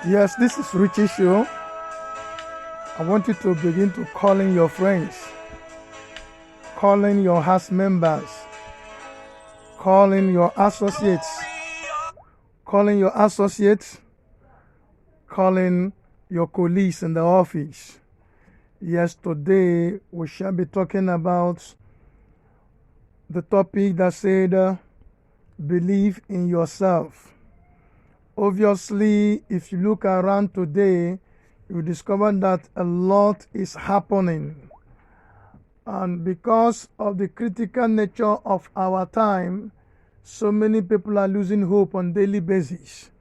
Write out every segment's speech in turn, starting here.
Yes, this is Ritchie show. I want you to begin to call in your friends, call in your house members, call in your associates, call in your colleagues in the office. Yes, today we shall be talking about the topic that said, believe in yourself. Obviously, if you look around today, you discover that a lot is happening. And because of the critical nature of our time, so many people are losing hope on a daily basis.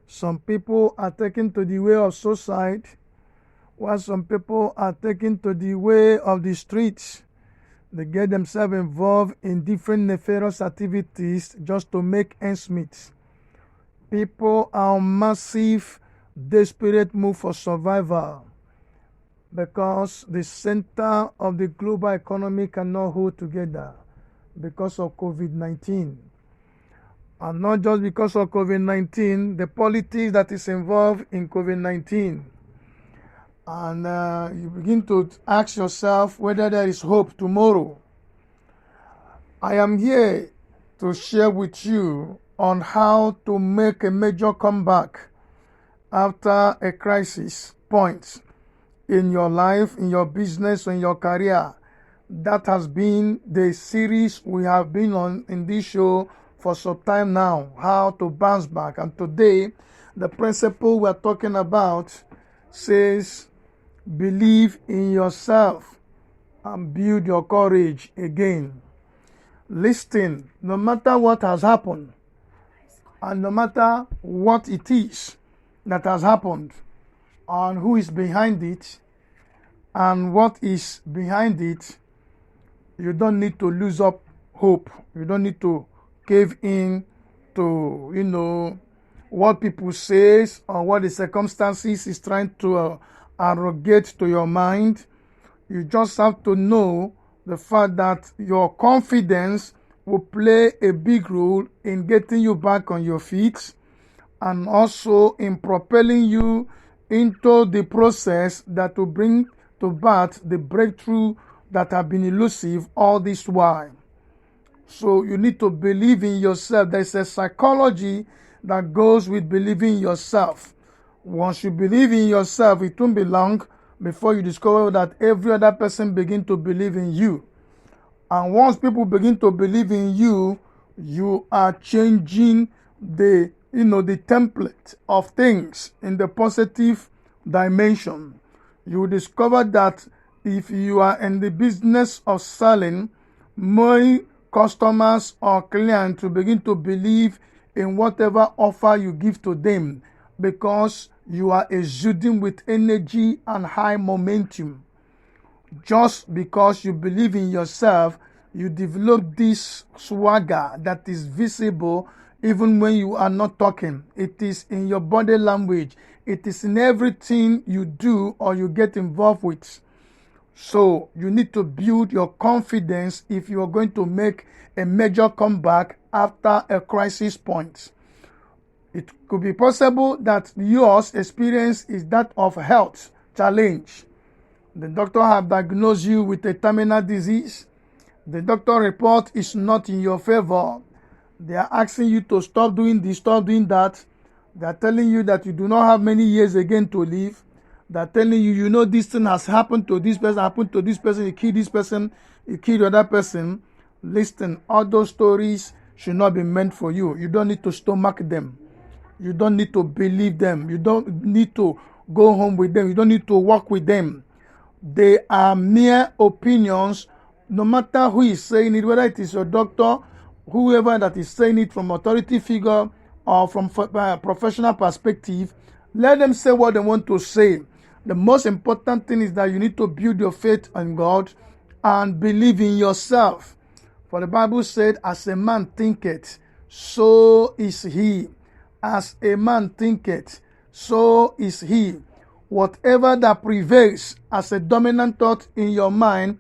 Some people are taken to the way of suicide, while some people are taken to the way of the streets. They get themselves involved in different nefarious activities just to make ends meet. People are on massive, desperate move for survival because the center of the global economy cannot hold together because of COVID-19. And not just because of COVID-19, the politics that is involved in COVID-19. And you begin to ask yourself whether there is hope tomorrow. I am here to share with you on how to make a major comeback after a crisis point in your life, in your business, or in your career. That has been the series we have been on in this show for some time now, how to bounce back. And today, the principle we're talking about says, believe in yourself and build your courage again. Listen, no matter what has happened, and no matter what it is that has happened, and who is behind it, and what is behind it, you don't need to lose up hope. You don't need to cave in to, what people say or what the circumstances is trying to arrogate to your mind. You just have to know the fact that your confidence will play a big role in getting you back on your feet and also in propelling you into the process that will bring to birth the breakthrough that have been elusive all this while. So you need to believe in yourself. There's a psychology that goes with believing in yourself. Once you believe in yourself, it won't be long before you discover that every other person begin to believe in you. And once people begin to believe in you, you are changing the template of things in the positive dimension. You will discover that if you are in the business of selling, more customers or clients will begin to believe in whatever offer you give to them because you are exuding with energy and high momentum. Just because you believe in yourself, you develop this swagger that is visible even when you are not talking. It is in your body language. It is in everything you do or you get involved with. So you need to build your confidence if you are going to make a major comeback after a crisis point. It could be possible that yours experience is that of health challenge. The doctor have diagnosed you with a terminal disease. The doctor report is not in your favor. They are asking you to stop doing this, stop doing that. They are telling you that you do not have many years again to live. They are telling you, this thing has happened to this person, you kill this person, you kill the other person. Listen, all those stories should not be meant for you. You don't need to stomach them. You don't need to believe them. You don't need to go home with them. You don't need to walk with them. They are mere opinions, no matter who is saying it, whether it is your doctor, whoever that is saying it from authority figure or from professional perspective. Let them say what they want to say. The most important thing is that you need to build your faith in God and believe in yourself. For the Bible said, as a man thinketh, so is he. As a man thinketh, so is he. Whatever that prevails as a dominant thought in your mind,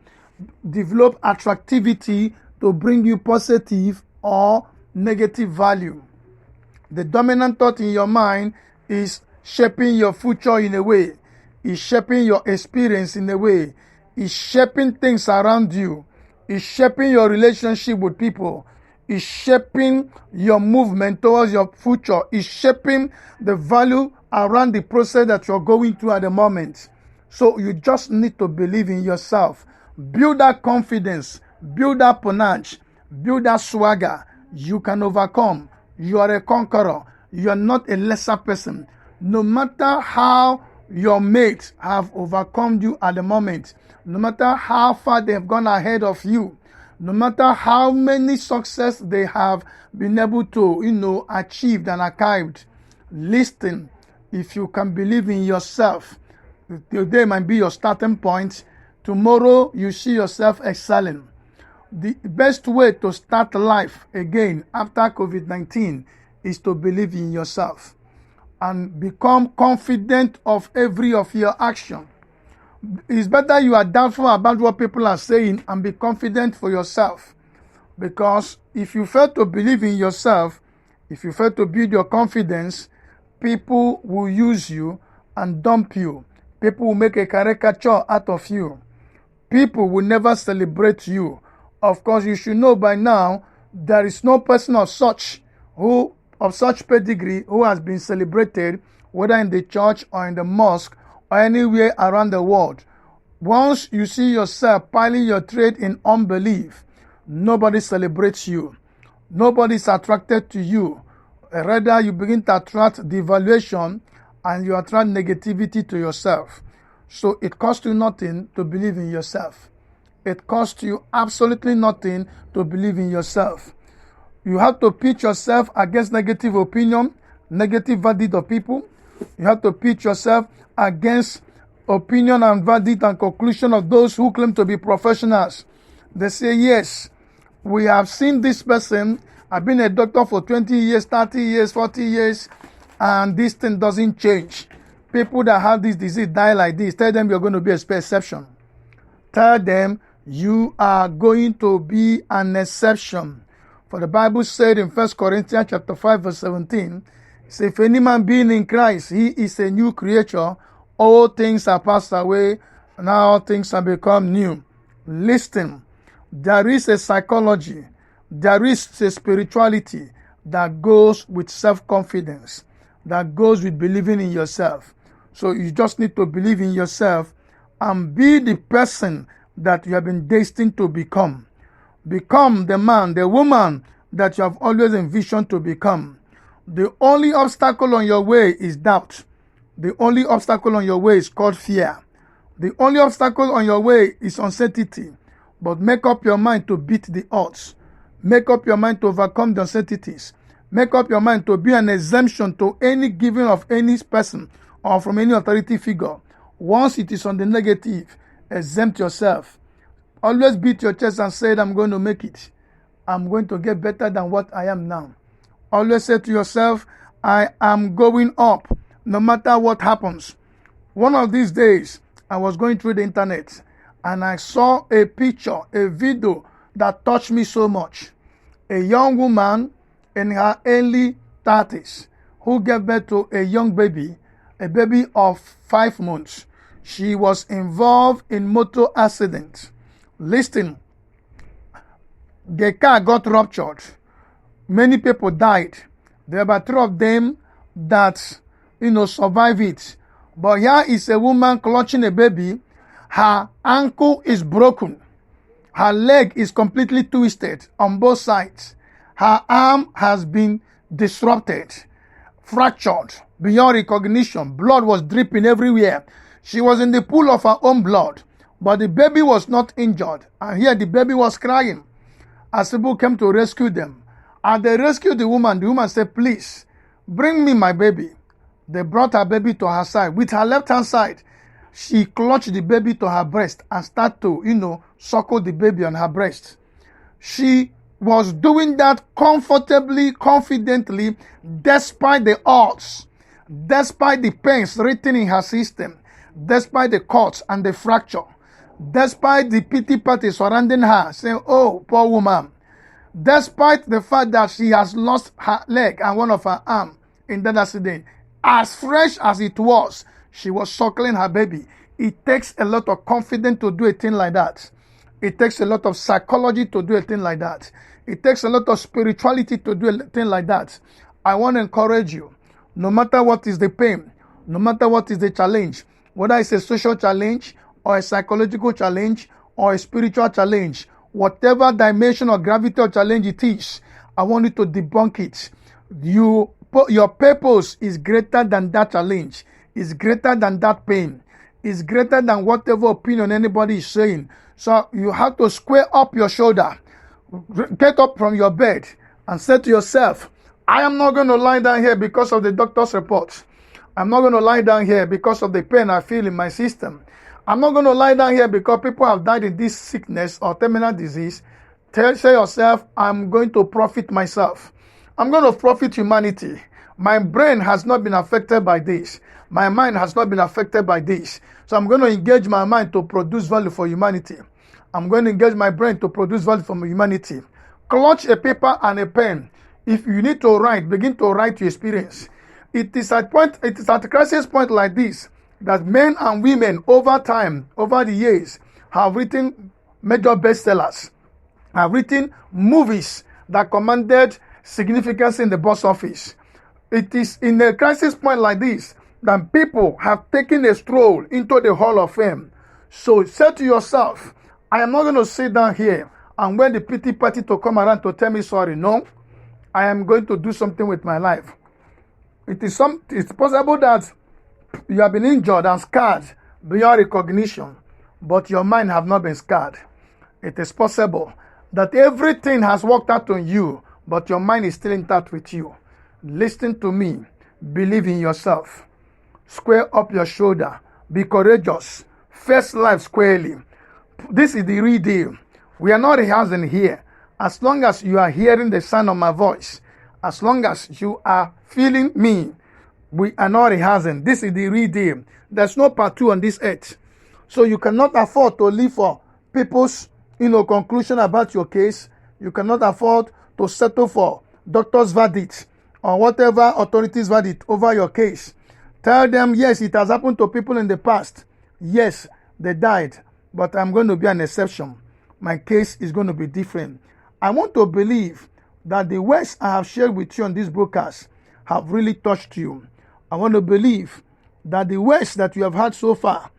develop attractivity to bring you positive or negative value. The dominant thought in your mind is shaping your future in a way. It's shaping your experience in a way. It's shaping things around you. It's shaping your relationship with people. It's shaping your movement towards your future. It's shaping the value around the process that you're going through at the moment. So you just need to believe in yourself. Build that confidence. Build that panache. Build that swagger. You can overcome. You are a conqueror. You are not a lesser person. No matter how your mates have overcome you at the moment, no matter how far they have gone ahead of you, no matter how many success they have been able to, achieved and archived, listen, if you can believe in yourself, today might be your starting point. Tomorrow you see yourself excelling. The best way to start life again after COVID-19 is to believe in yourself and become confident of every of your action. It's better you are doubtful about what people are saying and be confident for yourself. Because if you fail to believe in yourself, if you fail to build your confidence, people will use you and dump you. People will make a caricature out of you. People will never celebrate you. Of course, you should know by now, there is no person of such pedigree who has been celebrated, whether in the church or in the mosque or anywhere around the world. Once you see yourself piling your trade in unbelief, nobody celebrates you. Nobody is attracted to you. Rather, you begin to attract devaluation and you attract negativity to yourself. So it costs you nothing to believe in yourself. It costs you absolutely nothing to believe in yourself. You have to pitch yourself against negative opinion, negative verdict of people. You have to pitch yourself against opinion and verdict and conclusion of those who claim to be professionals. They say, yes, we have seen this person. I've been a doctor for 20 years, 30 years, 40 years, and this thing doesn't change. People that have this disease die like this. Tell them you're going to be a exception. Tell them you are going to be an exception. For the Bible said in 1 Corinthians chapter 5, verse 17, it says, if any man being in Christ, he is a new creature. All things are passed away, now all things have become new. Listen, there is a psychology, there is a spirituality that goes with self-confidence, that goes with believing in yourself. So you just need to believe in yourself and be the person that you have been destined to become. Become the man, the woman that you have always envisioned to become. The only obstacle on your way is doubt. The only obstacle on your way is called fear. The only obstacle on your way is uncertainty. But make up your mind to beat the odds. Make up your mind to overcome the uncertainties. Make up your mind to be an exemption to any giving of any person or from any authority figure. Once it is on the negative, exempt yourself. Always beat your chest and say, I'm going to make it. I'm going to get better than what I am now. Always say to yourself, I am going up no matter what happens. One of these days, I was going through the internet and I saw a picture, a video that touched me so much. A young woman in her early 30s who gave birth to a young baby, a baby of 5 months. She was involved in motor accident. Listen, the car got ruptured. Many people died. There were 3 of them that, survived it. But here is a woman clutching a baby. Her ankle is broken. Her leg is completely twisted on both sides. Her arm has been disrupted, fractured beyond recognition. Blood was dripping everywhere. She was in the pool of her own blood. But the baby was not injured. And here the baby was crying. As people came to rescue them. And they rescued the woman said, please, bring me my baby. They brought her baby to her side. With her left hand side, she clutched the baby to her breast and started to, suckle the baby on her breast. She was doing that comfortably, confidently, despite the odds, despite the pains written in her system, despite the cuts and the fracture. Despite the pity party surrounding her, saying, oh, poor woman. Despite the fact that she has lost her leg and one of her arms in that accident, as fresh as it was. She was suckling her baby. It takes a lot of confidence to do a thing like that. It takes a lot of psychology to do a thing like that. It takes a lot of spirituality to do a thing like that. I want to encourage you, no matter what is the pain, no matter what is the challenge, whether it's a social challenge or a psychological challenge or a spiritual challenge, whatever dimension or gravity or challenge it is, I want you to debunk it. Your purpose is greater than that challenge, is greater than that pain, is greater than whatever opinion anybody is saying. So you have to square up your shoulder, get up from your bed and say to yourself, I am not going to lie down here because of the doctor's report. I'm not going to lie down here because of the pain I feel in my system. I'm not going to lie down here because people have died in this sickness or terminal disease. Say yourself, I'm going to profit myself. I'm going to profit humanity. My brain has not been affected by this. My mind has not been affected by this. So I'm going to engage my mind to produce value for humanity. I'm going to engage my brain to produce value for humanity. Clutch a paper and a pen. If you need to write, begin to write your experience. It is at a crisis point like this that men and women over time, over the years, have written major bestsellers, have written movies that commanded significance in the box office. It is in a crisis point like this that people have taken a stroll into the Hall of Fame. So say to yourself, I am not going to sit down here and wait the pity party to come around to tell me sorry. No, I am going to do something with my life. It's possible that you have been injured and scarred beyond recognition, but your mind have not been scarred. It is possible that everything has worked out on you, but your mind is still intact with you. Listen to me. Believe in yourself. Square up your shoulder. Be courageous. Face life squarely. This is the real deal. We are not rehearsing here. As long as you are hearing the sound of my voice, as long as you are feeling me, we are not rehearsing. This is the real deal. There's no part two on this earth. So you cannot afford to live for people's conclusion about your case. You cannot afford to settle for doctor's verdict or whatever authority's verdict over your case. Tell them, yes, it has happened to people in the past. Yes, they died, but I'm going to be an exception. My case is going to be different. I want to believe that the words I have shared with you on this broadcast have really touched you. I want to believe that the words that you have heard so far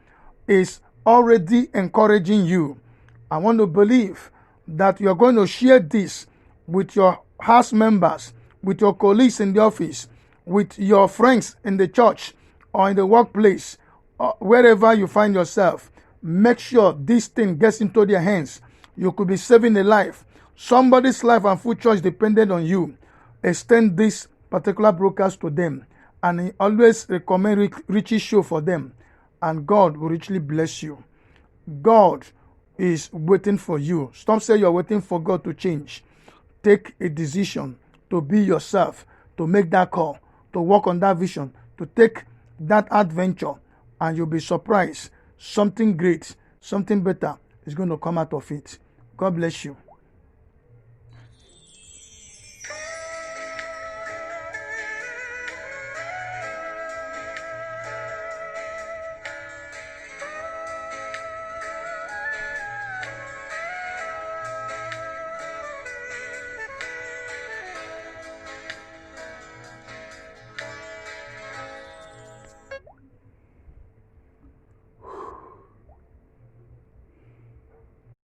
is already encouraging you. I want to believe that you are going to share this with your house members, with your colleagues in the office, with your friends in the church or in the workplace, or wherever you find yourself. Make sure this thing gets into their hands. You could be saving a life. Somebody's life and future is dependent on you. Extend this particular broadcast to them. And always recommend Ritchie show for them. And God will richly bless you. God is waiting for you. Stop saying you're waiting for God to change. Take a decision to be yourself, to make that call, to work on that vision, to take that adventure, and you'll be surprised. Something great, something better is going to come out of it. God bless you.